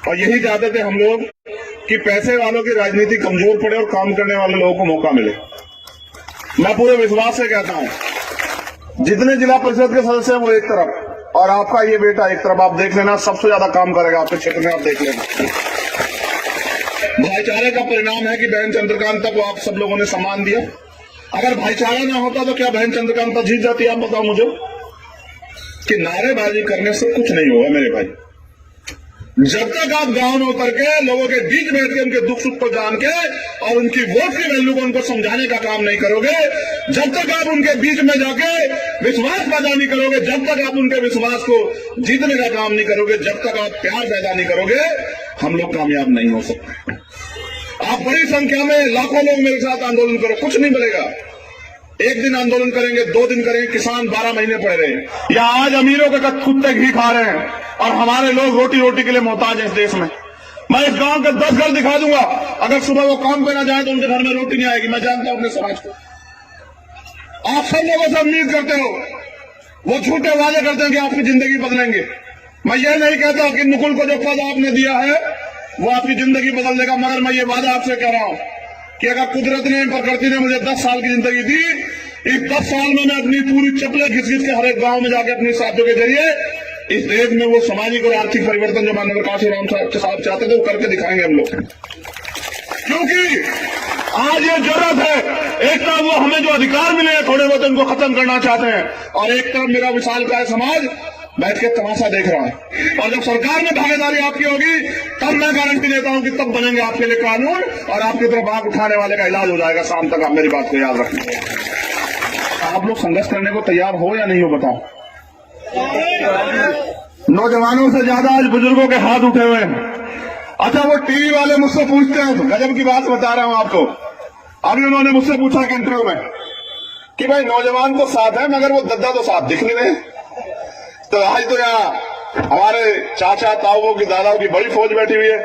और यही चाहते थे हम लोग कि पैसे वालों की राजनीति कमजोर पड़े और काम करने वाले लोगों को मौका मिले। मैं पूरे विश्वास से कहता हूं, जितने जिला परिषद के सदस्य हैं वो एक तरफ और आपका ये बेटा एक तरफ, आप देख लेना सबसे ज्यादा काम करेगा आपके क्षेत्र में, आप देख लेना। भाईचारे का परिणाम है कि बहन चंद्रकांता को आप सब लोगों ने सम्मान दिया। अगर भाईचारा ना होता तो क्या बहन चंद्रकांता जीत जाती? आप बताओ मुझे। कि नारेबाजी करने से कुछ नहीं होगा मेरे भाई। जब तक आप गांव में उतर के लोगों के बीच बैठ के उनके दुख सुख को जान के और उनकी वोट की वैल्यू को उनको समझाने का काम नहीं करोगे, जब तक आप उनके बीच में जाके विश्वास पैदा नहीं करोगे, जब तक आप उनके विश्वास को जीतने का काम नहीं करोगे, जब तक आप प्यार पैदा नहीं करोगे, हम लोग कामयाब नहीं हो सकते। आप बड़ी संख्या में लाखों लोग मेरे साथ आंदोलन करो, कुछ नहीं मिलेगा। एक दिन आंदोलन करेंगे, 2 दिन करेंगे, किसान 12 महीने पड़े रहे। या आज अमीरों के कुत्ते घी खा रहे हैं और हमारे लोग रोटी रोटी के लिए मोहताज हैं इस देश में। मैं इस गांव के 10 घर दिखा दूंगा, अगर सुबह वो काम पे ना जाए तो उनके घर में रोटी नहीं आएगी। मैं जानता हूं अपने समाज को। आप सब लोगों से उम्मीद करते हो, वो झूठे वादे करते हैं कि आपकी जिंदगी बदलेंगे। मैं ये नहीं कहता कि नुकुल को जो पद आपने दिया है वो आपकी जिंदगी बदल देगा, मगर मैं ये वादा आपसे कह रहा हूं कि अगर कुदरत ने, प्रकृति ने मुझे 10 साल की जिंदगी दी, इस 10 साल में मैं अपनी पूरी चप्पलें घिस घिस के हर एक गांव में जाकर अपनी साथियों के जरिए इस देश में वो सामाजिक और आर्थिक परिवर्तन जो माननीय काशीराम साहब चाहते थे वो करके दिखाएंगे हम लोग। क्योंकि आज ये जरूरत है, एक तरफ वो हमें जो अधिकार मिले हैं थोड़े बहुत उनको खत्म करना चाहते हैं, और एक तरफ मेरा विशालकाय समाज बैठ के तमाशा देख रहा है। और जब सरकार में भागीदारी आपकी होगी तब मैं गारंटी देता हूं कि तब बनेंगे आपके लिए कानून और आपकी तरफ आंख उठाने वाले का इलाज हो जाएगा शाम तक। आप मेरी बात को याद रखें। आप लोग संघर्ष करने को तैयार हो या नहीं हो बताओ? नौजवानों से ज्यादा आज बुजुर्गों के हाथ उठे हुए हैं। अच्छा, वो टीवी वाले मुझसे पूछते हैं, गजब की बात बता रहा हूं आपको। अभी उन्होंने मुझसे पूछा कि इंटरव्यू में कि भाई नौजवान तो साथ है मगर वो दद्दा तो साथ दिख नहीं रहे। तो आज तो यहाँ हमारे चाचा ताऊओं की दादाओं की बड़ी फौज बैठी हुई है।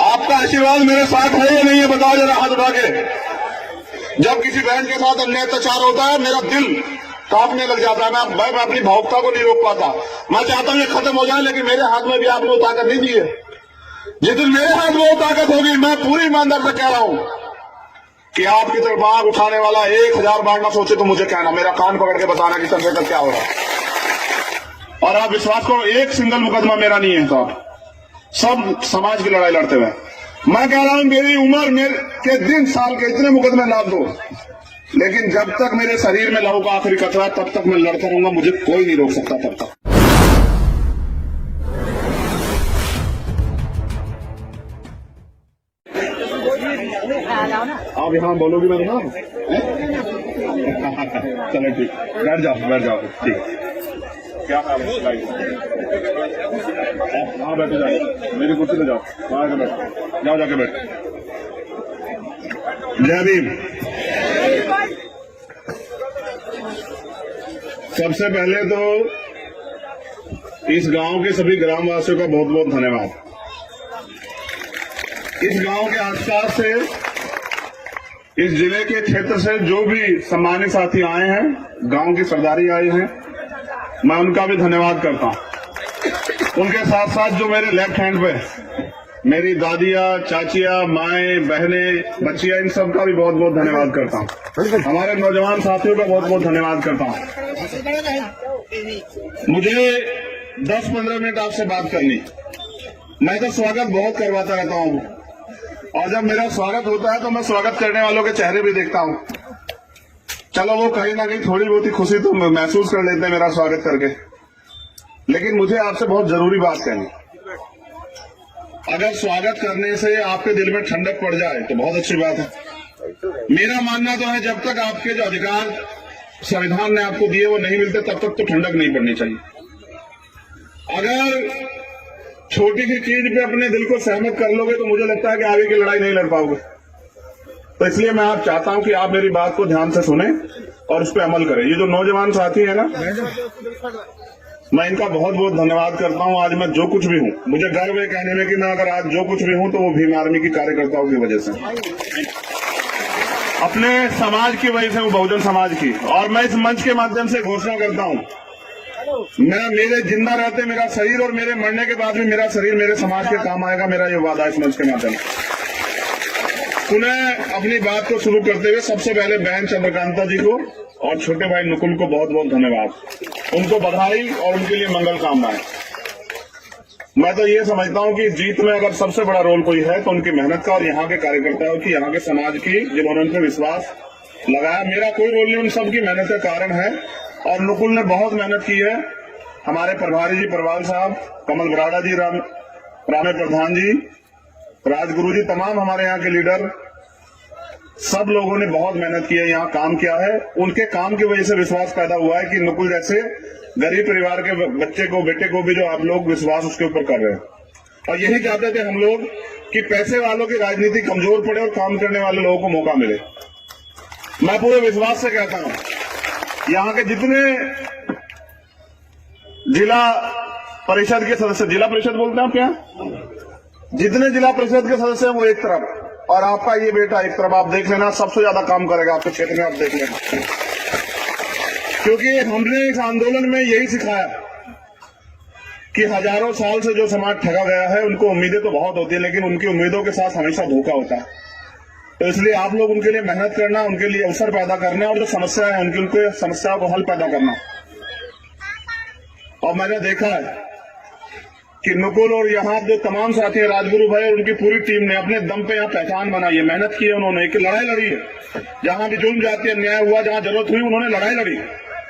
आपका आशीर्वाद मेरे साथ है या नहीं है बताओ जरा हाथ उठा के। जब किसी बहन के साथ अन्याय अत्याचार होता है मेरा दिल कांपने लग जाता है। मैं अपनी भावुकता को नहीं रोक पाता। मैं चाहता हूं ये खत्म हो जाए, लेकिन मेरे हाथ में भी आपने वो ताकत नहीं दी है। जिस दिन मेरे हाथ में वो ताकत होगी, मैं पूरी ईमानदार से कह रहा हूं कि आपकी तरफ आंख उठाने वाला 1000 बार ना सोचे तो मुझे कहना, मेरा कान पकड़ के बताना कि चंद्रशेखर क्या हो रहा है। और आप विश्वास करो, एक सिंगल मुकदमा मेरा नहीं है, तो सब समाज की लड़ाई लड़ते हुए। मैं कह रहा हूं मेरी उम्र मेरे के दिन साल के इतने मुकदमे लाद दो, लेकिन जब तक मेरे शरीर में लहू का आखिरी कतरा है तब तक मैं लड़ता रहूंगा, मुझे कोई नहीं रोक सकता तब तक। आप यहाँ बोलोगी मैं ना? चलो ठीक, बैठ जाओ ठीक। क्या हाल है? हाँ बैठो, जाओ मेरी कुर्सी पे जाओ, वहां के बैठो, जाओ जाके बैठो। जय भीम। सबसे पहले तो इस गांव के सभी ग्रामवासियों का बहुत बहुत धन्यवाद। इस गांव के आसपास से, इस जिले के क्षेत्र से जो भी सम्मानित साथी आए हैं, गांव की सरदारी आए हैं, मैं उनका भी धन्यवाद करता हूं। उनके साथ साथ जो मेरे लेफ्ट हैंड पे मेरी दादियाँ, चाचियाँ, माएं, बहनें, बच्चियां, इन सब का भी बहुत बहुत धन्यवाद करता हूं। हमारे नौजवान साथियों का बहुत बहुत धन्यवाद करता हूं। मुझे 10-15 मिनट आपसे बात करनी। मैं तो स्वागत बहुत करवाता रहता हूं, और जब मेरा स्वागत होता है तो मैं स्वागत करने वालों के चेहरे भी देखता हूं। चलो वो कहीं ना कहीं थोड़ी बहुत ही खुशी तो महसूस कर लेते हैं मेरा स्वागत करके, लेकिन मुझे आपसे बहुत जरूरी बात करनी। अगर स्वागत करने से आपके दिल में ठंडक पड़ जाए तो बहुत अच्छी बात है। मेरा मानना तो है जब तक आपके जो अधिकार संविधान ने आपको दिए वो नहीं मिलते तब तक तो ठंडक नहीं पड़नी चाहिए। अगर छोटी सी चीज पे अपने दिल को सहमत कर लोगे तो मुझे लगता है कि आगे की लड़ाई नहीं लड़ पाओगे। तो इसलिए मैं आप चाहता हूं कि आप मेरी बात को ध्यान से सुने और उस पर अमल करें। ये जो नौजवान साथी है ना, मैं इनका बहुत बहुत धन्यवाद करता हूं। आज मैं जो कुछ भी हूं, मुझे गर्व है कहने में कि मैं अगर आज जो कुछ भी हूं तो वो भीम आर्मी की कार्यकर्ताओं की वजह से, अपने समाज की वजह से, वो बहुजन समाज की। और मैं इस मंच के माध्यम से घोषणा करता हूं मैं मेरे जिंदा रहते मेरा शरीर और मेरे मरने के बाद भी मेरा शरीर मेरे समाज के काम आएगा, मेरा ये वादा है इस मंच के माध्यम से। पुनः अपनी बात को शुरू करते हुए सबसे पहले बहन चंद्रकांता जी को और छोटे भाई नुकुल को बहुत बहुत धन्यवाद, उनको बधाई और उनके लिए मंगल कामनाएं। मैं तो ये समझता हूं कि जीत में अगर सबसे बड़ा रोल कोई है तो उनकी मेहनत का और यहाँ के कार्यकर्ताओं की, यहाँ के समाज की, जिन्होंने उन पर विश्वास लगाया। मेरा कोई रोल नहीं, उन सबकी मेहनत का कारण है। और नुकुल ने बहुत मेहनत की है, हमारे प्रभारी जी प्रभाल साहब, कमल बराड़ा जी, रामे प्रधान जी, राजगुरु जी, तमाम हमारे यहाँ के लीडर, सब लोगों ने बहुत मेहनत की है, यहाँ काम किया है। उनके काम की वजह से विश्वास पैदा हुआ है कि नुकुल जैसे गरीब परिवार के बच्चे को, बेटे को भी जो आप लोग विश्वास उसके ऊपर कर रहे हैं। और यही चाहते थे हम लोग कि पैसे वालों की राजनीति कमजोर पड़े और काम करने वाले लोगों को मौका मिले। मैं पूरे विश्वास से कहता हूं, यहाँ के जितने जिला परिषद के सदस्य, जिला परिषद बोलते हैं आप क्या, जितने जिला परिषद के सदस्य हैं वो एक तरफ और आपका ये बेटा एक तरफ, आप देख लेना सबसे ज्यादा काम करेगा आपके क्षेत्र में, आप देख लेना। क्योंकि हमने इस आंदोलन में यही सिखाया कि हजारों साल से जो समाज ठगा गया है, उनको उम्मीदें तो बहुत होती है लेकिन उनकी उम्मीदों के साथ हमेशा धोखा होता है। तो इसलिए आप लोग उनके लिए मेहनत करना, उनके लिए अवसर पैदा करना और जो समस्याएं हैं उनके समस्याओं को हल पैदा करना। और मैंने देखा है कि नुकुल और यहाँ जो तमाम साथी हैं, राजगुरु भाई और उनकी पूरी टीम ने अपने दम पे यहाँ पहचान बनाई है, मेहनत की है उन्होंने, एक लड़ाई लड़ी है। जहां भी जुल्म जाति अन्याय हुआ, जहां जरूरत हुई, उन्होंने लड़ाई लड़ी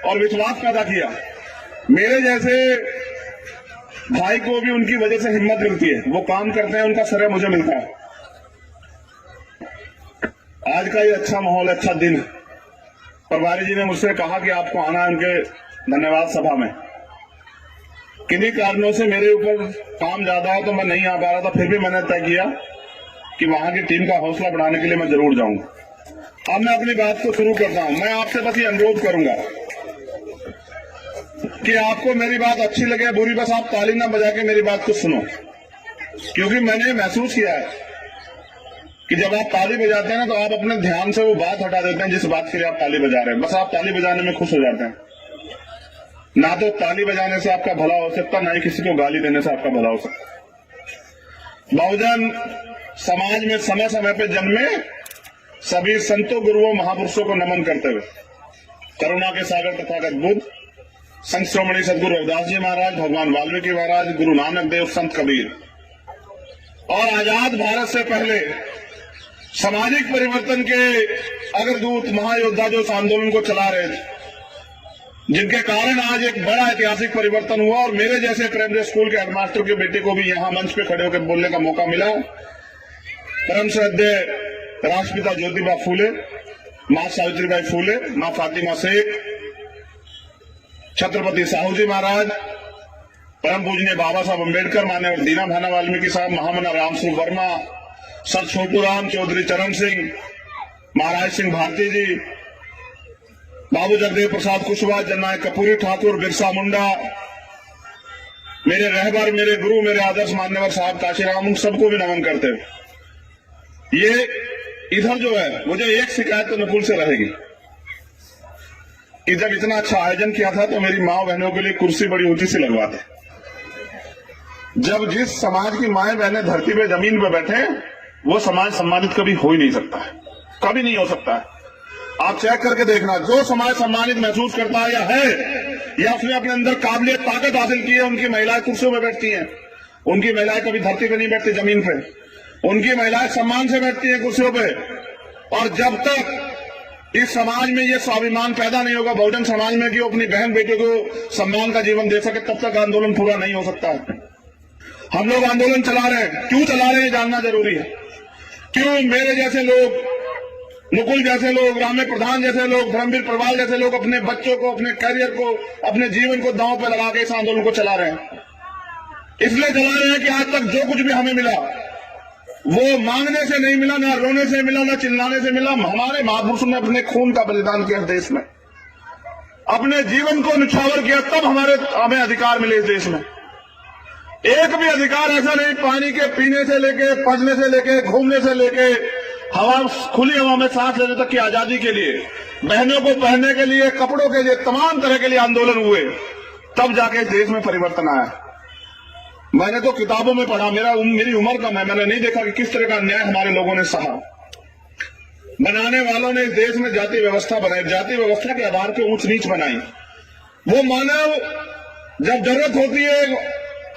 और विश्वास पैदा किया। मेरे जैसे भाई को भी उनकी वजह से हिम्मत मिलती है, वो काम करते हैं, उनका श्रेय मुझे मिलता है। आज का ये अच्छा माहौल, अच्छा दिन, प्रभारी जी ने मुझसे कहा कि आपको आना है उनके धन्यवाद सभा में। किन्हीं कारणों से मेरे ऊपर काम ज्यादा है तो मैं नहीं आ पा रहा था, फिर भी मैंने तय किया कि वहां की टीम का हौसला बढ़ाने के लिए मैं जरूर जाऊंगा। अब मैं अपनी बात को शुरू करता हूं। मैं आपसे बस ये अनुरोध करूंगा कि आपको मेरी बात अच्छी लगे बुरी, बस आप ताली ना बजा के मेरी बात को सुनो। क्योंकि मैंने महसूस किया है कि जब आप ताली बजाते हैं ना तो आप अपने ध्यान से वो बात हटा देते हैं जिस बात के लिए आप ताली बजा रहे हैं। बस आप ताली बजाने में खुश हो जाते हैं। ना तो ताली बजाने से आपका भला हो सकता, ना ही किसी को गाली देने से आपका भला हो सकता। बहुजन समाज में समय समय पे जन्मे सभी संतों, गुरुओं, महापुरुषों को नमन करते हुए करुणा के सागर तथागत बुद्ध, संत श्रोमणी सदगुरु रविदास जी महाराज, भगवान वाल्मीकि महाराज, गुरु नानक देव, संत कबीर और आजाद भारत से पहले सामाजिक परिवर्तन के अग्रदूत महायोद्धा जो इस आंदोलन को चला रहे थे, जिनके कारण आज एक बड़ा ऐतिहासिक परिवर्तन हुआ और मेरे जैसे प्राइमरी स्कूल के हेडमास्टर के बेटे को भी यहाँ मंच पे खड़े होकर बोलने का मौका मिला। परम श्रद्धेय राष्ट्रपिता ज्योतिबा फूले, मां सावित्रीबाई फूले, मां फातिमा शेख, छत्रपति साहू जी महाराज, परम पूजनीय बाबा साहब अम्बेडकर, माननीय दीना भाना वाल्मीकि साहब, महामना रामस्वरूप वर्मा, सर छोटू राम चौधरी, चरण सिंह, महाराज सिंह भारती जी, बाबू जगदेव प्रसाद कुशवाहा, जननायक कपूरी ठाकुर, बिरसा मुंडा, मेरे रहबर, मेरे गुरु, मेरे आदर्श मान्यवर साहब काशीराम, उन सबको भी नमन करते हुए ये इधर जो है, मुझे एक शिकायत तो नुकुल से रहेगी कि जब इतना अच्छा आयोजन किया था तो मेरी माँ बहनों के लिए कुर्सी बड़ी ऊंची सी लगवाते। जब जिस समाज की माएं बहनें धरती पे जमीन पे बैठे, वो समाज सम्मानित कभी हो ही नहीं सकता है, कभी नहीं हो सकता है। आप चेक करके देखना, जो समाज सम्मानित महसूस करता है या उसने अपने अंदर काबिलियत ताकत हासिल की है, उनकी महिलाएं कुर्सियों में बैठती हैं। उनकी महिलाएं कभी धरती पे नहीं बैठती, जमीन पे। उनकी महिलाएं सम्मान से बैठती हैं कुर्सियों पे। और जब तक इस समाज में ये स्वाभिमान पैदा नहीं होगा, बहुजन समाज में, कि वो अपनी बहन बेटे को सम्मान का जीवन दे सके, तब तक आंदोलन पूरा नहीं हो सकता है। हम लोग आंदोलन चला रहे हैं, क्यों चला रहे हैं जानना जरूरी है। क्यों मेरे जैसे लोग, नुकुल जैसे लोग, रामे प्रधान जैसे लोग, धर्मवीर प्रवाल जैसे लोग अपने बच्चों को, अपने करियर को, अपने जीवन को दांव पर लगा के इस आंदोलन को चला रहे हैं। इसलिए चला रहे हैं कि आज तक जो कुछ भी हमें मिला वो मांगने से नहीं मिला, ना रोने से मिला, ना चिल्लाने से मिला। हमारे महापुरुषों ने अपने खून का बलिदान किया देश में, अपने जीवन को निछावर किया, तब हमें अधिकार मिले इस देश में। एक भी अधिकार ऐसा नहीं, पानी के पीने से लेके, पढ़ने से लेके, घूमने से लेके, हवा, खुली हवा में सांस लेने तक की आजादी के लिए, बहनों को पहनने के लिए, कपड़ों के लिए, तमाम तरह के लिए आंदोलन हुए। तब जाके इस देश में परिवर्तन आया। मैंने तो किताबों में पढ़ा, मेरी उम्र कम है, मैंने नहीं देखा कि किस तरह का अन्याय हमारे लोगों ने सहा। बनाने वालों ने इस देश में जाति व्यवस्था बनाई, जाति व्यवस्था के आधार पर ऊंच नीच बनाई। वो मानव जब जरूरत होती है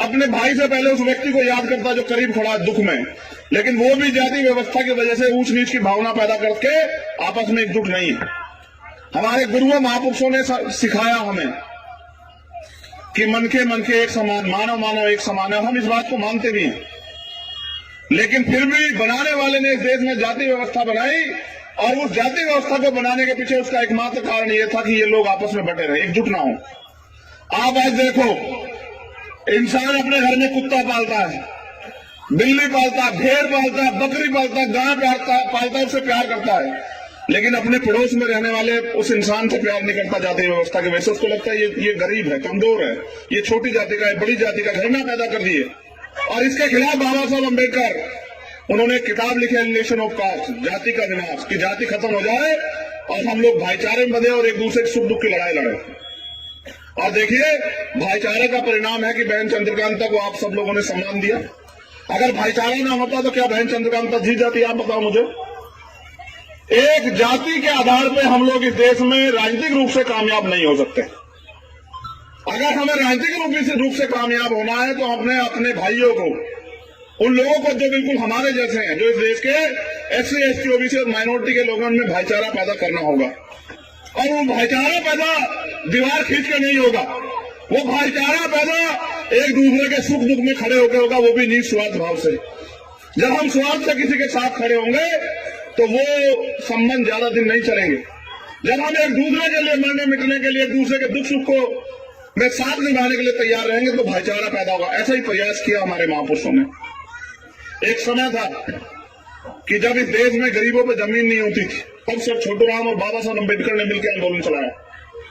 अपने भाई से पहले उस व्यक्ति को याद करता जो करीब खड़ा है दुख में, लेकिन वो भी जाति व्यवस्था की वजह से ऊंच नीच की भावना पैदा करके आपस में एकजुट नहीं है। हमारे गुरुओं महापुरुषों ने सिखाया हमें कि मन के एक समान, मानव मानव एक समान है। हम इस बात को मानते भी हैं, लेकिन फिर भी बनाने वाले ने इस देश में जाति व्यवस्था बनाई, और उस जाति व्यवस्था को बनाने के पीछे उसका एकमात्र कारण यह था कि ये लोग आपस में बटे रहे, एकजुट ना हो। आप आज देखो, इंसान अपने घर में कुत्ता पालता है, बिल्ली पालता है, भेड़ पालता है, बकरी पालता है, गाय पालता है, उससे प्यार करता है, लेकिन अपने पड़ोस में रहने वाले उस इंसान से प्यार नहीं करता जाति व्यवस्था की वजह से। उसको लगता है ये गरीब है, कमजोर है, ये छोटी जाति का है, बड़ी जाति का, घृणा पैदा कर दिए। और इसके खिलाफ बाबा साहब अम्बेडकर उन्होंने किताब लिखी एलिमिनेशन ऑफ कास्ट, जाति का विनाश, कि जाति खत्म हो जाए और हम लोग भाईचारे में बंधे और एक दूसरे के सुख दुख की लड़ाई लड़े। और देखिए, भाईचारे का परिणाम है कि बहन चंद्रकांता को आप सब लोगों ने सम्मान दिया। अगर भाईचारा ना होता तो क्या बहन चंद्रकांता जीत जाती? आप बताओ मुझे। एक जाति के आधार पे हम लोग इस देश में राजनीतिक रूप से कामयाब नहीं हो सकते। अगर हमें राजनीतिक रूप से कामयाब होना है तो हमने अपने भाइयों को, उन लोगों को जो बिल्कुल हमारे जैसे हैं, जो इस देश के SC ST OBC और माइनॉरिटी के लोगों में भाईचारा पैदा करना होगा। और वो भाईचारा पैदा दीवार खींच के नहीं होगा, वो भाईचारा पैदा एक दूसरे के सुख दुख में खड़े होकर होगा, वो भी निस्वार्थ भाव से। जब हम स्वार्थ से किसी के साथ खड़े होंगे तो वो संबंध ज्यादा दिन नहीं चलेंगे। जब हम एक दूसरे के लिए मरने मिटने के लिए, एक दूसरे के दुख सुख को में साथ निभाने के लिए तैयार रहेंगे तो भाईचारा पैदा होगा। ऐसा ही प्रयास किया हमारे महापुरुषों ने। एक समय था कि जब इस देश में गरीबों पे जमीन नहीं होती थी, तब सर छोटूराम और बाबा साहब अम्बेडकर ने मिलकर आंदोलन चलाया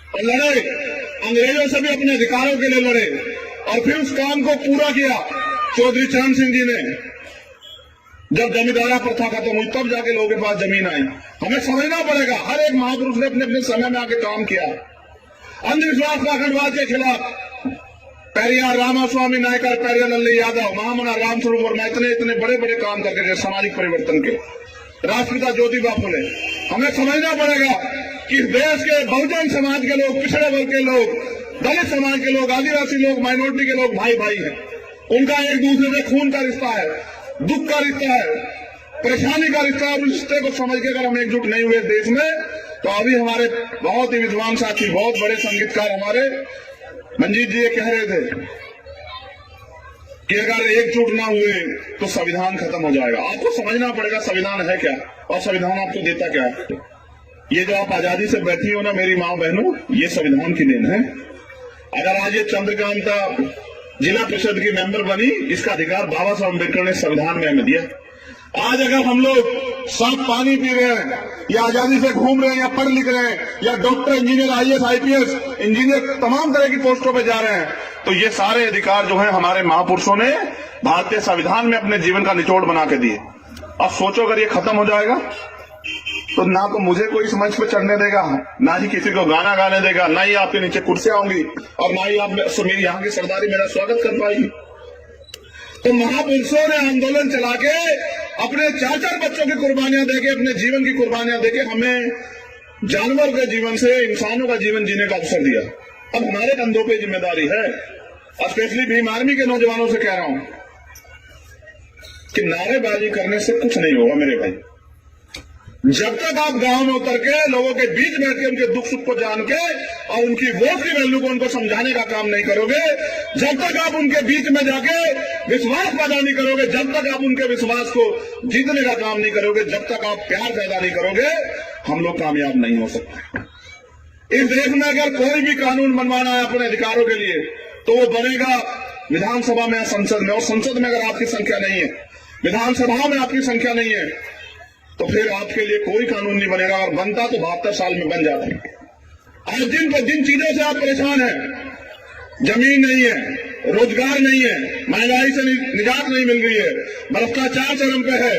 और लड़े, अंग्रेजों से भी अपने अधिकारों के लिए लड़े, और फिर उस काम को पूरा किया चौधरी चरण सिंह जी ने। जब जमींदारा प्रथा खत्म हुई तब जाके लोगों के पास जमीन आई। हमें समझना पड़ेगा, हर एक महापुरुष ने अपने अपने समय में आके काम किया। अंधविश्वास पाखंडवाद के खिलाफ पेरियार रामास्वामी नायकर, पेरियार लल्ली यादव, महामना रामस्वरूप वर्मा, इतने बड़े बड़े काम करके गए सामाजिक परिवर्तन के। राष्ट्रपिता ज्योतिबा फुले। हमें समझना पड़ेगा कि देश के बहुजन समाज के लोग, पिछड़े वर्ग के लोग, दलित समाज के लोग, आदिवासी लोग, माइनॉरिटी के लोग भाई भाई हैं। उनका एक दूसरे से खून का रिश्ता है, दुख का रिश्ता है, परेशानी का रिश्ता है। और उस रिश्ते को समझ के अगर हम एकजुट नहीं हुए देश में, तो अभी हमारे बहुत ही विद्वान साथी, बहुत बड़े संगीतकार हमारे मंजीत जी ये कह रहे थे कि अगर एकजुट ना हुए तो संविधान खत्म हो जाएगा। आपको समझना पड़ेगा संविधान है क्या और संविधान आपको देता क्या है। ये जो आप आजादी से बैठी हो ना मेरी माँ बहनों, ये संविधान की देन है। अगर आज ये चंद्रकांता जिला परिषद की मेंबर बनी, इसका अधिकार बाबा साहब अम्बेडकर ने संविधान में हमें दिया। आज अगर हम लोग साफ पानी पी रहे हैं, या आजादी से घूम रहे हैं, या पढ़ लिख रहे हैं, या doctor, engineer, IAS IPS engineer तमाम तरह की पोस्टों पे जा रहे हैं, तो ये सारे अधिकार जो हैं हमारे महापुरुषों ने भारतीय संविधान में अपने जीवन का निचोड़ बना के दिए। अब सोचो अगर ये खत्म हो जाएगा तो ना तो मुझे कोई इस मंच पे चढ़ने देगा, ना ही किसी को गाना गाने देगा, ना ही आपके नीचे कुर्सियां होंगी, और ना ही आप मेरी यहाँ की सरदारी मेरा स्वागत कर पाएगी। तो महापुरुषों ने आंदोलन चला के अपने 4-4 बच्चों की कुर्बानियां देके, अपने जीवन की कुर्बानियां देके हमें जानवर के जीवन से इंसानों का जीवन जीने का अवसर दिया। अब हमारे कंधों पे जिम्मेदारी है। स्पेशली भीम आर्मी के नौजवानों से कह रहा हूं कि नारेबाजी करने से कुछ नहीं होगा मेरे भाई। जब तक आप गांव में उतर के लोगों के बीच बैठ के उनके दुख सुख को जान के और उनकी वोट की वैल्यू को उनको समझाने का काम नहीं करोगे, जब तक आप उनके बीच में जाके विश्वास पैदा नहीं करोगे, जब तक आप उनके विश्वास को जीतने का काम नहीं करोगे, जब तक आप प्यार पैदा नहीं करोगे, हम लोग कामयाब नहीं हो सकते। इस देश में अगर कोई भी कानून बनवाना है अपने अधिकारों के लिए तो वो बनेगा विधानसभा में या संसद में। और संसद में अगर आपकी संख्या नहीं है, विधानसभा में आपकी संख्या नहीं है, तो फिर आपके लिए कोई कानून नहीं बनेगा। और बनता तो 72 साल में बन जाता। आज जिन चीजों से आप परेशान हैं, जमीन नहीं है, रोजगार नहीं है, महंगाई से निजात नहीं मिल रही है, भ्रष्टाचार चरम पे है,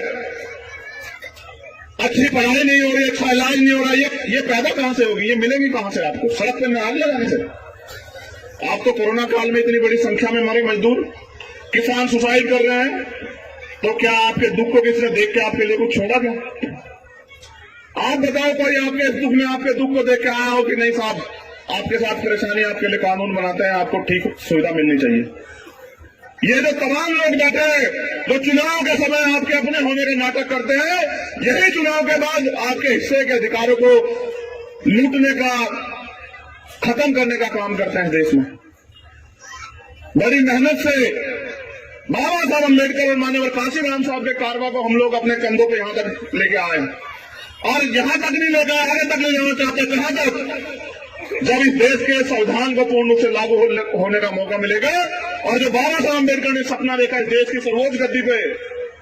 अच्छी पढ़ाई नहीं हो रही, अच्छा इलाज नहीं हो रहा, ये पैदा कहां से होगी? ये मिलेगी कहां से आपको? सड़क पे आग लगाने से? आप तो कोरोना काल में इतनी बड़ी संख्या में मरे मजदूर, किसान सुसाइड कर रहे हैं, तो क्या आपके दुख को किसने देख के आपके लिए कुछ छोड़ा क्या? आप बताओ कोई आपके इस दुख में आपके दुख को देख के आया हो कि नहीं साहब आपके साथ परेशानी, आपके लिए कानून बनाते हैं, आपको ठीक सुविधा मिलनी चाहिए। ये जो तमाम लोग बैठे हैं जो चुनाव के समय आपके अपने होने का नाटक करते हैं, यही चुनाव के बाद आपके हिस्से के अधिकारों को लूटने का, खत्म करने का काम करते हैं देश में। बड़ी मेहनत से बाबा साहब अम्बेडकर और माननीय काशीराम साहब के कारवा को हम लोग अपने कंधों पे यहां तक लेके आए और यहां तक नहीं लेके आए, आगे तक ले जाना चाहते। कहां तक? जब इस देश के संविधान को पूर्ण रूप से लागू होने का मौका मिलेगा और जो बाबा साहब अम्बेडकर ने सपना देखा इस देश की सर्वोच्च गद्दी पे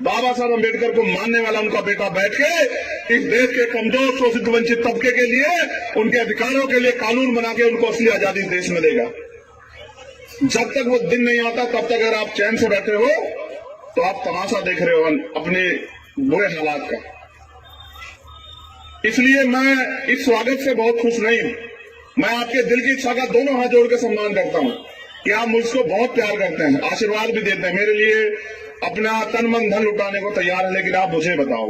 बाबा साहब अम्बेडकर को मानने वाला उनका बेटा बैठ के इस देश के कमजोर शोषित वंचित तबके के लिए, उनके अधिकारों के लिए कानून बना के उनको असली आजादी देश में देगा। जब तक वो दिन नहीं आता तब तक अगर आप चैन से बैठे हो तो आप तमाशा देख रहे हो अपने बुरे हालात का। इसलिए मैं इस स्वागत से बहुत खुश नहीं हूं। मैं आपके दिल की इच्छा का दोनों हाथ जोड़ के सम्मान करता हूं कि आप मुझको बहुत प्यार करते हैं, आशीर्वाद भी देते हैं, मेरे लिए अपना तन मन धन लुटाने को तैयार है। लेकिन आप मुझे बताओ,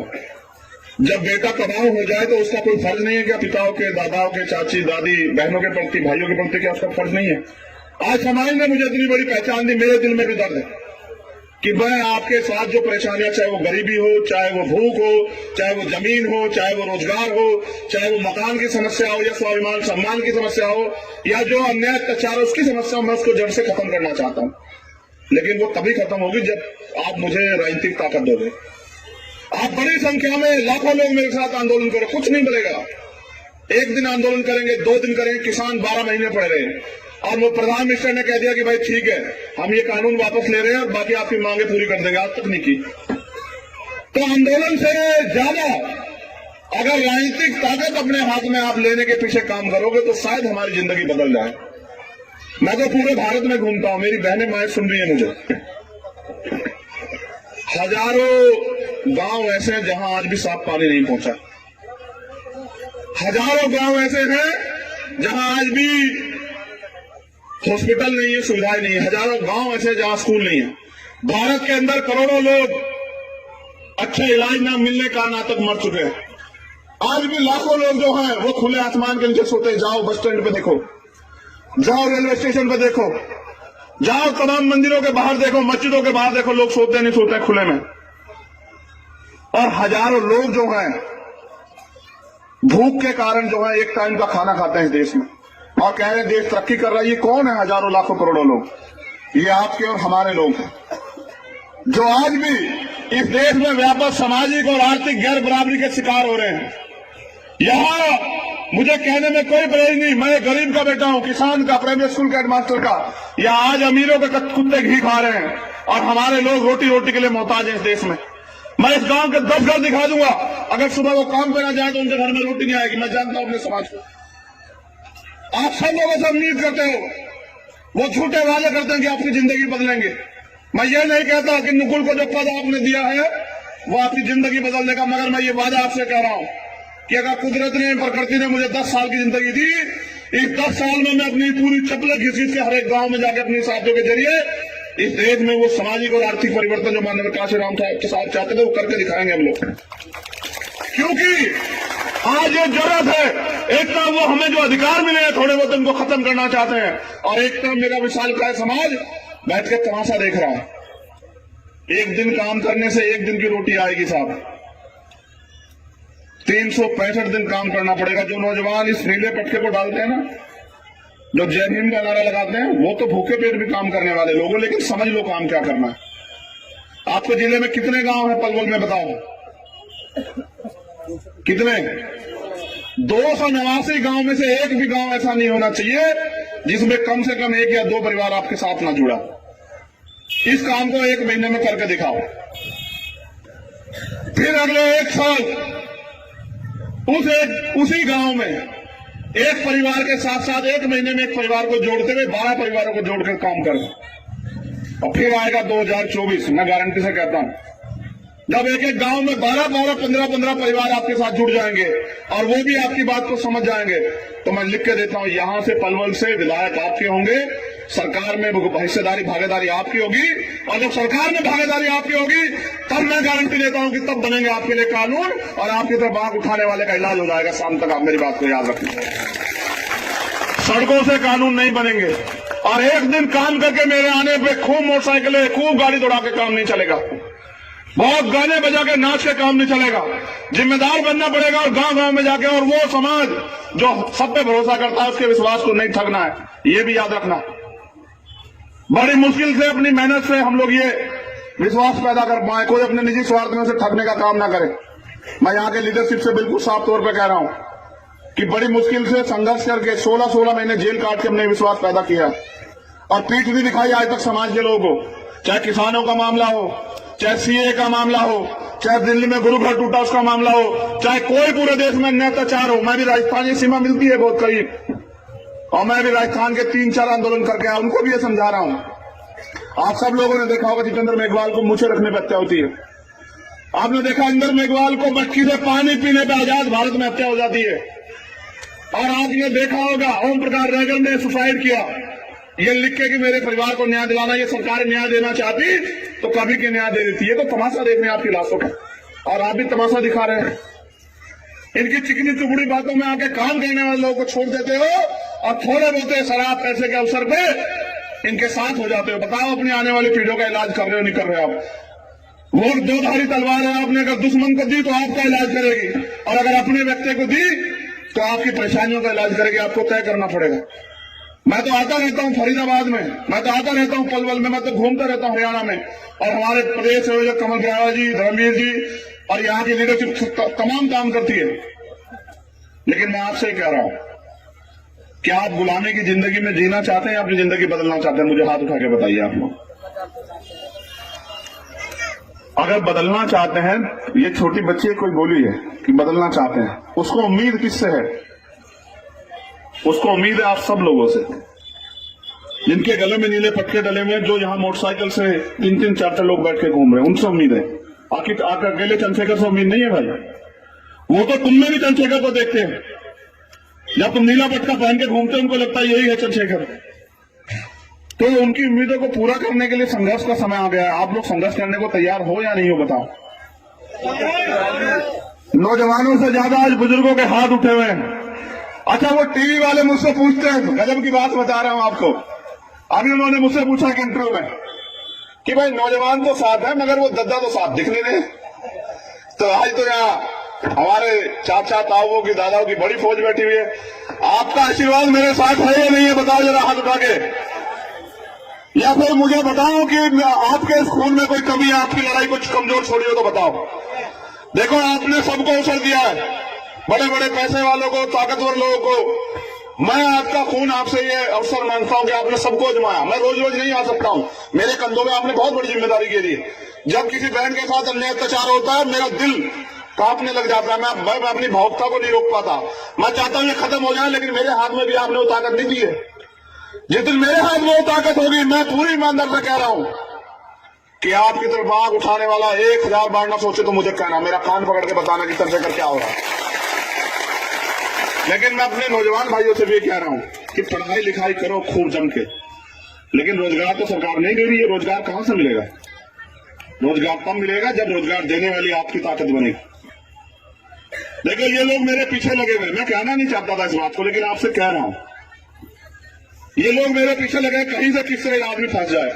जब बेटा तबाह हो जाए तो उसका कोई फर्ज नहीं है क्या? पिताओं के, दादाओं के, चाची दादी बहनों के प्रति, भाइयों के प्रति क्या उसका फर्ज नहीं है? आज समाज ने मुझे इतनी बड़ी पहचान दी, मेरे दिल में भी दर्द है कि मैं आपके साथ जो परेशानियां, चाहे वो गरीबी हो, चाहे वो भूख हो, चाहे वो जमीन हो, चाहे वो रोजगार हो, चाहे वो मकान की समस्या हो या स्वाभिमान सम्मान की समस्या हो या जो अन्याय अत्याचार है उसकी समस्या हो, मैं उसको जड़ से खत्म करना चाहता हूं। लेकिन वो तभी खत्म होगी जब आप मुझे राजनीतिक ताकत दोगे। आप बड़ी संख्या में लाखों लोग मेरे साथ आंदोलन करो, कुछ नहीं मिलेगा। एक दिन आंदोलन करेंगे, 2 दिन करेंगे, किसान 12 महीने पड़े रहे और वो प्रधान मिनिस्टर ने कह दिया कि भाई ठीक है, हम ये कानून वापस ले रहे हैं और बाकी आपकी मांगे पूरी कर देंगे, आज तक नहीं की। तो आंदोलन से ज्यादा अगर राजनीतिक ताकत अपने हाथ में आप लेने के पीछे काम करोगे तो शायद हमारी जिंदगी बदल जाए। मैं तो पूरे भारत में घूमता हूं, मेरी बहनें माएं सुन रही है मुझे। हजारों गांव ऐसे हैं जहां आज भी साफ पानी नहीं पहुंचा। हजारों गांव ऐसे हैं जहां आज भी हॉस्पिटल नहीं है, सुविधाएं नहीं है। हजारों गांव ऐसे जहां स्कूल नहीं है। भारत के अंदर करोड़ों लोग अच्छे इलाज न मिलने का ना तक मर चुके हैं। आज भी लाखों लोग जो हैं वो खुले आसमान के नीचे सोते हैं। जाओ बस स्टैंड पे देखो, जाओ रेलवे स्टेशन पे देखो, जाओ तमाम मंदिरों के बाहर देखो, मस्जिदों के बाहर देखो, लोग सोते नहीं सोते खुले में। और हजारों लोग जो हैं भूख के कारण जो है एक टाइम का खाना खाते हैं इस देश में और कह रहे हैं देश तरक्की कर रहा है। ये कौन है? हजारों लाखों करोड़ों लोग। ये आपके और हमारे लोग हैं जो आज भी इस देश में व्यापक सामाजिक और आर्थिक गैर बराबरी के शिकार हो रहे हैं। यहां मुझे कहने में कोई परहेज नहीं, मैं गरीब का बेटा हूं, किसान का, प्राइमरी स्कूल का हेडमास्टर का। या आज अमीरों के कुत्ते घी खा रहे हैं और हमारे लोग रोटी रोटी के लिए मोहताज हैं इस देश में। मैं इस गांव के 10 घर दिखा दूंगा, अगर सुबह वो काम पे ना जाए तो उनके घर में रोटी नहीं आएगी। मैं जानता हूं अपने समाज को। आप सब लोगों से उम्मीद करते हो, वो झूठे वादे करते हैं कि आपकी जिंदगी बदलेंगे। मैं ये नहीं कहता कि नुकुल को जो पद आपने दिया है वो आपकी जिंदगी बदल देगा, मगर मैं ये वादा आपसे कह रहा हूं कि अगर कुदरत ने, प्रकृति ने मुझे 10 साल की जिंदगी दी, इस 10 साल में मैं अपनी पूरी चप्पल घिस के हर एक गांव में जाकर अपनी साथियों के जरिए इस देश में वो सामाजिक और आर्थिक परिवर्तन जो माननीय काशीराम साहब चाहते थे वो करके दिखाएंगे हम लोग। क्योंकि आज ये जरूरत है, एक तरफ वो हमें जो अधिकार मिले हैं थोड़े बहुत उनको खत्म करना चाहते हैं और एक तरफ मेरा विशालकाय समाज बैठ के तमाशा देख रहा है। एक दिन काम करने से एक दिन की रोटी आएगी साहब, 365 दिन काम करना पड़ेगा। जो नौजवान इस नीले पटके को डालते हैं ना, जो जय हिंद का नारा लगाते हैं, वो तो भूखे पेट भी काम करने वाले लोग, लेकिन समझ लो काम क्या करना है। आपके जिले में कितने गांव हैं पलवल में बताओ? कितने? 289 गांव में से एक भी गांव ऐसा नहीं होना चाहिए जिसमें कम से कम 1 या 2 परिवार आपके साथ ना जुड़ा। इस काम को 1 महीने में करके दिखाओ, फिर अगले 1 साल उसी गांव में एक परिवार के साथ साथ 1 महीने में एक परिवार को जोड़ते हुए 12 परिवारों को जोड़कर काम करो। और फिर आएगा 2024, मैं गारंटी से कहता हूं, जब एक गांव में 12, 15 परिवार आपके साथ जुड़ जाएंगे और वो भी आपकी बात को समझ जाएंगे, तो मैं लिख के देता हूं, यहां से पलवल से विधायक आपके होंगे, सरकार में हिस्सेदारी भागीदारी आपकी होगी, और जब सरकार में भागीदारी आपकी होगी तब मैं गारंटी देता हूं कि तब बनेंगे आपके लिए कानून और आपकी तरफ आंख उठाने वाले का इलाज हो जाएगा। शाम तक आप मेरी बात को याद रखें। सड़कों से कानून नहीं बनेंगे, और एक दिन काम करके मेरे आने पे खूब मोटरसाइकिलें खूब गाड़ी दौड़ा के काम नहीं चलेगा, बहुत गाने बजा के नाच के काम नहीं चलेगा। जिम्मेदार बनना पड़ेगा और गांव गांव में जाके, और वो समाज जो सब पे भरोसा करता है उसके विश्वास को नहीं ठगना है, ये भी याद रखना। बड़ी मुश्किल से अपनी मेहनत से हम लोग ये विश्वास पैदा कर पाए, कोई अपने निजी स्वार्थ में से ठगने का काम ना करे। मैं यहाँ के लीडरशिप से बिल्कुल साफ तौर पर कह रहा हूं कि बड़ी मुश्किल से संघर्ष करके 16 महीने जेल काट के हमने विश्वास पैदा किया और पीठ भी दिखाई आज तक समाज के लोगों को, चाहे किसानों का मामला हो, चाहे सीए का मामला हो, चाहे दिल्ली में गुरु घर टूटा उसका मामला हो, चाहे कोई पूरे देश में अन्य अत्याचार हो। मैं भी राजस्थान की सीमा मिलती है बहुत करीब, और मैं भी राजस्थान के 3-4 आंदोलन करके आया, उनको भी ये समझा रहा हूं। आप सब लोगों ने देखा होगा जितेंद्र मेघवाल को मूछें रखने पर हत्या होती है। आपने देखा इंदर मेघवाल को मटकी से पानी पीने पर आजाद भारत में हत्या हो जाती है। और आपने देखा होगा ओम प्रकाश रैगर ने सुसाइड किया, ये लिख के कि मेरे परिवार को न्याय दिलाना। ये सरकार न्याय देना चाहती तो कभी के न्याय दे देती है। तो तमाशा देखने आपकी लाशों का, और आप भी तमाशा दिखा रहे हैं। इनकी चिकनी चुपड़ी बातों में आके काम करने वाले लोगों को छोड़ देते हो और थोड़े बहुत शराब पैसे के अवसर पे इनके साथ हो जाते हो। बताओ अपनी आने वाली पीढ़ियों का इलाज कर रहे हो नहीं कर रहे हो आप? वो दो धारी तलवार है, आपने अगर दुश्मन को दी तो आपका इलाज करेगी, और अगर अपने व्यक्ति को दी तो आपकी परेशानियों का इलाज करेगी। आपको तय करना पड़ेगा। मैं तो आता रहता हूं फरीदाबाद में, मैं तो आता रहता हूं पलवल में, मैं तो घूमता रहता हूं हरियाणा में, और हमारे प्रदेश संयोजक कमल ग्रावा जी, धर्मवीर जी और यहाँ की लीडरशिप तमाम काम करती है। लेकिन मैं आपसे कह रहा हूं, क्या आप गुलामी की जिंदगी में जीना चाहते हैं या अपनी जिंदगी बदलना चाहते हैं? मुझे हाथ उठा के बताइए आप लोग। अगर बदलना चाहते हैं, ये छोटी बच्ची कोई बोली है कि बदलना चाहते हैं, उसको उम्मीद किससे है? उसको उम्मीद है आप सब लोगों से, जिनके गले में नीले पटके डले हुए, जो यहाँ मोटरसाइकिल से 3-3, 4-4 लोग बैठ के घूम रहे हैं, उनसे उम्मीद है। आखिर अकेले चंद्रशेखर से उम्मीद नहीं है भाई। वो तो तुम में भी चंद्रशेखर को देखते हैं। जब तुम नीला पटका पहन के घूमते हो उनको लगता है यही है चंद्रशेखर। तो उनकी उम्मीदों को पूरा करने के लिए संघर्ष का समय आ गया है। आप लोग संघर्ष करने को तैयार हो या नहीं हो बताओ? नौजवानों से ज्यादा आज बुजुर्गों के हाथ उठे हुए हैं। अच्छा, वो टीवी वाले मुझसे पूछते हैं, गजब की बात बता रहा हूं आपको। अभी उन्होंने मुझसे पूछा कि इंटरव्यू में कि भाई नौजवान तो साथ है मगर वो दद्दा तो साथ दिख नहीं रहे। तो आज तो यहाँ हमारे चाचा ताऊओं की दादाओं की बड़ी फौज बैठी हुई है। आपका आशीर्वाद मेरे साथ है या नहीं है बताओ जरा हाथ उठा के, या फिर मुझे बताओ कि आपके खून में कोई कमी है, आपकी लड़ाई कुछ कमजोर छोड़ी हो तो बताओ। देखो, आपने सबको अवसर दिया है, बड़े बड़े पैसे वालों को, ताकतवर लोगों को। मैं आपका खून आपसे ये अवसर मांगता हूं कि आपने सबको आजमाया। मैं रोज रोज नहीं आ सकता हूं, मेरे कंधों में आपने बहुत बड़ी जिम्मेदारी के दी। जब किसी बहन के साथ अन्याय अत्याचार होता है मेरा दिल कांपने लग जाता है। मैं अपनी भावुकता को नहीं रोक पाता। मैं चाहता हूं ये खत्म हो जाए, लेकिन मेरे हाथ में भी आपने वो ताकत नहीं दी है। जिस दिन मेरे हाथ में वो ताकत होगी, मैं पूरी ईमानदार से कह रहा हूं कि आपकी तरफ आग उठाने वाला 1000 बार ना सोचे तो मुझे कहना, मेरा कान पकड़ के बताना कि चंद्रशेखर क्या हो रहा है। लेकिन मैं अपने नौजवान भाइयों से भी कह रहा हूं कि पढ़ाई लिखाई करो खूब जम के, लेकिन रोजगार तो सरकार नहीं दे रही है। रोजगार कहां से मिलेगा? रोजगार तब मिलेगा जब रोजगार देने वाली आपकी ताकत बनेगी। देखो, ये लोग मेरे पीछे लगे हुए, मैं कहना नहीं चाहता था इस बात को, लेकिन आपसे कह रहा हूं, ये लोग मेरे पीछे लगे, कहीं से किस तरह आदमी फंस जाए।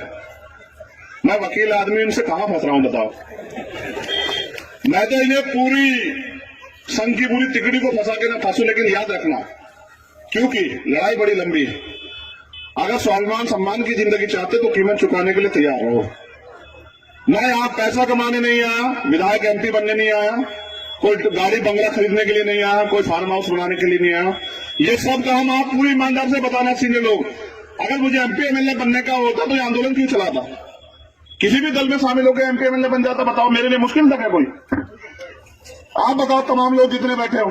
मैं वकील आदमी, इनसे कहां फंस रहा हूं बताओ? मैं तो इन्हें पूरी संघ की पूरी तिकड़ी को फंसा के ना फंसू, लेकिन याद रखना, क्योंकि लड़ाई बड़ी लंबी है। अगर स्वाभिमान सम्मान की जिंदगी चाहते तो कीमत चुकाने के लिए तैयार रहो। मैं यहां पैसा कमाने नहीं आया, विधायक एमपी बनने नहीं आया, कोई गाड़ी बंगला खरीदने के लिए नहीं आया, कोई फार्म हाउस बनाने के लिए नहीं आया। ये सब काम आप पूरी ईमानदार से बताना सीनियर लोग। अगर मुझे एमपी एमएलए बनने का होता तो ये आंदोलन क्यों चलाता? किसी भी दल में शामिल होकर एमपी एमएलए बन जाता। बताओ, मेरे लिए मुश्किल था क्या कोई? आप बताओ, तमाम लोग जितने बैठे हो,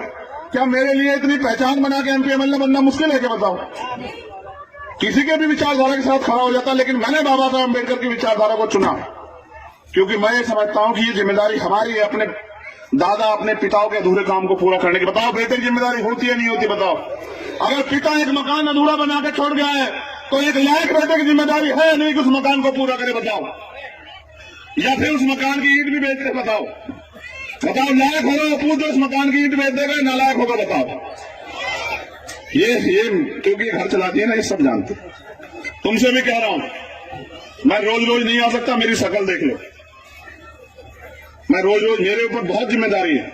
क्या मेरे लिए इतनी पहचान बना के एमपी एमएलए बनना मुश्किल है क्या? बताओ। किसी के भी विचारधारा के साथ खड़ा हो जाता, लेकिन मैंने बाबा साहब अम्बेडकर की विचारधारा को चुना, क्योंकि मैं ये समझता हूं कि ये जिम्मेदारी हमारी है, अपने दादा अपने पिताओं के अधूरे काम को पूरा करने की। बताओ, बेटे की जिम्मेदारी होती है नहीं होती? बताओ। अगर पिता एक मकान अधूरा बना के छोड़ गया है तो एक लायक बेटे की जिम्मेदारी है नहीं कि उस मकान को पूरा करे, बताओ, या फिर उस मकान की ईंट भी बेच दे, बताओ लायक होगा पूछ दो, उस मकान की ईंट बेच देगा, नालायक होगा, बताओ। ये क्योंकि घर चलाती है ना, ये सब जानते। तुमसे भी कह रहा हूं, मैं रोज रोज नहीं आ सकता, मेरी शक्ल देख लो, मैं रोज रोज, मेरे ऊपर बहुत जिम्मेदारी है।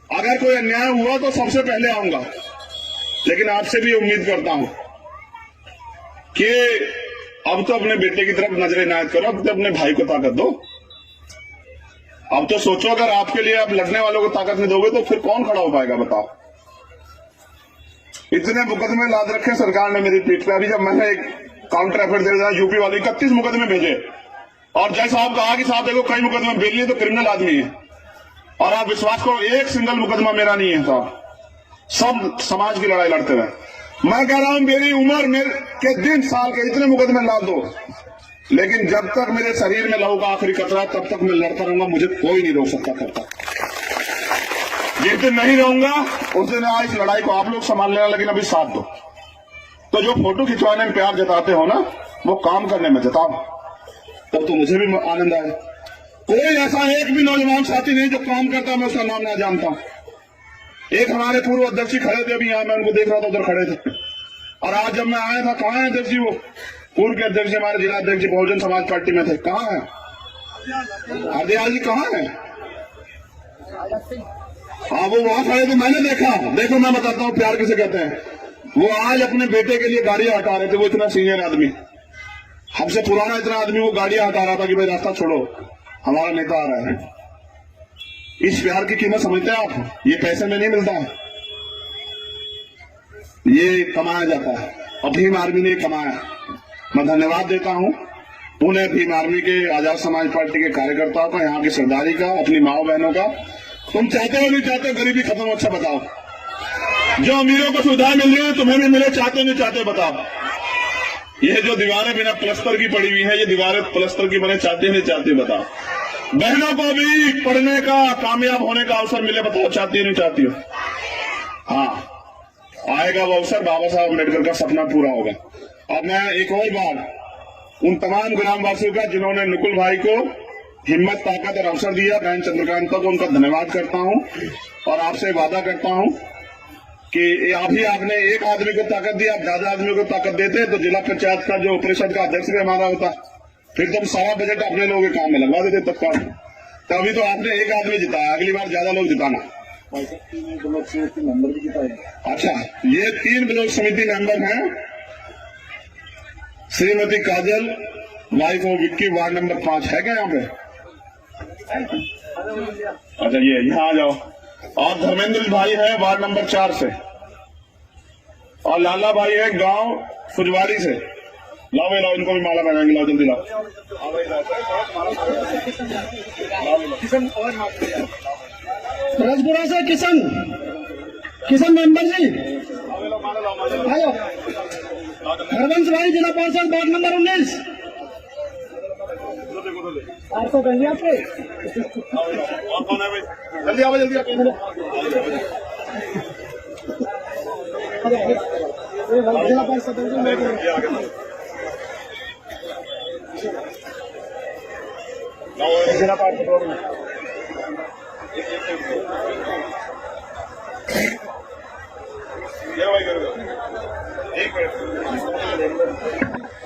अगर कोई अन्याय हुआ तो सबसे पहले आऊंगा, लेकिन आपसे भी उम्मीद करता हूं कि अब तो अपने बेटे की तरफ नजर इनायत करो, अब तो अपने भाई को ताकत दो। अब तो सोचो, अगर आपके लिए आप लड़ने वालों को ताकत नहीं दोगे तो फिर कौन खड़ा हो पाएगा, बताओ। इतने मुकदमे लाद रखे सरकार ने मेरी पीठ पे। अभी जब मैंने एक काउंटर एफर्ट दे दिया यूपी वाले 31 मुकदमे भेजे, और जैसा आप कहा कि साहब देखो कई मुकदमे बेलिए तो क्रिमिनल आदमी है, और आप विश्वास करो एक सिंगल मुकदमा मेरा नहीं है साहब, सब समाज की लड़ाई लड़ते हुए। मैं कह रहा हूं मेरी उम्र मेरे के दिन साल के इतने मुकदमे ला दो, लेकिन जब तक मेरे शरीर में लहू का आखिरी कतरा है तब तक मैं लड़ता रहूंगा, मुझे कोई नहीं रोक सकता तब तक। जिस दिन नहीं रहूंगा उस दिन इस लड़ाई को आप लोग संभाल लेना, लेकिन अभी साथ दो। तो जो फोटो खिंचवाने में प्यार जताते हो ना, वो काम करने में जताओ, तब तो मुझे भी आनंद आए। कोई ऐसा एक भी नौजवान साथी नहीं जो काम करता मैं उसका नाम ना जानता हूं। एक हमारे पूर्व अध्यक्ष जी खड़े थे, अभी यहाँ मैं उनको देख रहा था, उधर खड़े थे। और आज जब मैं आया था, कहाँ है अध्यक्ष जी? वो पूर्व के अध्यक्ष जी, हमारे जिला अध्यक्ष जी बहुजन समाज पार्टी में थे, कहाँ है? हरदयाल जी कहाँ है? हाँ, वो वहां खड़े थे, मैंने देखा। देखो मैं बताता हूँ प्यार किसे कहते हैं। वो आज अपने बेटे के लिए गाड़ियां हटा रहे थे। वो इतना सीनियर आदमी, हमसे पुराना इतना आदमी, वो गाड़ियां हटा रहा था कि भाई रास्ता छोड़ो, हमारा नेता आ रहा है। इस प्यार की कीमत समझते हैं आप? ये पैसे में नहीं मिलता है, ये कमाया जाता है, और भीम आर्मी ने कमाया। मैं धन्यवाद देता हूं पुणे भीम आर्मी के, आजाद समाज पार्टी के कार्यकर्ताओं का, यहाँ की सरदारी का, अपनी माओ बहनों का। तुम चाहते हो नहीं चाहते गरीबी खत्म? अच्छा बताओ। जो अमीरों को सुविधाएं मिल रही है तुम्हें भी मिले, चाहते नहीं चाहते बताओ। ये जो दीवारें बिना प्लस्तर की पड़ी हुई है, ये दीवारें प्लस्तर की बने, चाहते नहीं चाहते बताओ। बहनों को भी पढ़ने का, कामयाब होने का अवसर मिले, बताओ चाहती नहीं चाहती हो? हाँ, आएगा वो अवसर, बाबा साहब अम्बेडकर का सपना पूरा होगा। अब मैं एक और बार उन तमाम ग्रामवासियों का जिन्होंने नुकुल भाई को हिम्मत, ताकत और अवसर दिया, बहन चंद्रकांता को, उनका धन्यवाद करता हूं। और आपसे वादा करता हूं कि अभी आपने एक आदमी को ताकत दी, आप ज्यादा आदमी को ताकत देते तो जिला पंचायत का जो परिषद का अध्यक्ष भी हमारा होता, फिर तुम सारा बजट अपने लोगों के काम में लगवा देते तत्काल। तो अभी तो आपने एक आदमी जिताया, अगली बार ज्यादा लोग जिताना। अच्छा, ये 3 ब्लॉक समिति मेंबर हैं। Shrimati Kajal, wife of Vicky, ward number 5 है क्या यहाँ पे? अच्छा, ये यहाँ आ जाओ। और धर्मेंद्र भाई है वार्ड नंबर 4 से, और लाला भाई है गांव फुजवारी से। लाओ लाओ, इनको भी माला पहनाएंगे, लाओ जल्दी लाओ। रजपुरा से किशन मेंबर जी, हेलो। हरवंश भाई, जिला पार्षद वार्ड नंबर 19। आपको कहिए आपके कौन है भाई? जल्दी आओ, जल्दी आओ। जिला पार्षद जिला पार्षद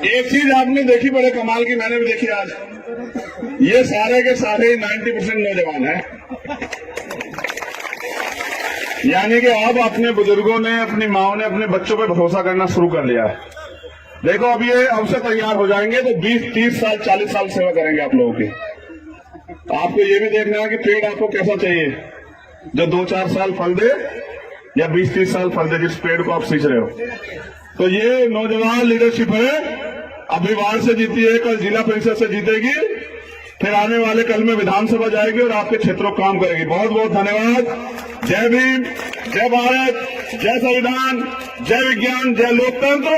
एक चीज आपने देखी बड़े कमाल की, मैंने भी देखी आज। ये सारे के सारे 90% नौजवान हैं। यानी कि अब अपने बुजुर्गों ने, अपनी माओ ने अपने बच्चों पे भरोसा करना शुरू कर लिया है। देखो अब ये अवसर तैयार हो जाएंगे तो 20, 30 साल, 40 साल सेवा करेंगे आप लोगों की। आपको ये भी देखना है कि पेड़ आपको कैसा चाहिए, जो 2-4 साल फल दे या 20-30 साल फल दे, जिस पेड़ को आप सींच रहे हो। तो ये नौजवान लीडरशिप है, अभी वार्ड से जीती है, कल जिला परिषद से जीतेगी, फिर आने वाले कल में विधानसभा जाएगी और आपके क्षेत्रों को काम करेगी। बहुत बहुत धन्यवाद। जय भीम, जय भारत, जय संविधान, जय विज्ञान, जय लोकतंत्र।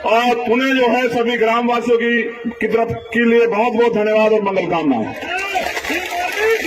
और पुणे जो है सभी ग्रामवासियों की तरफ के लिए बहुत बहुत धन्यवाद और मंगल कामनाएं।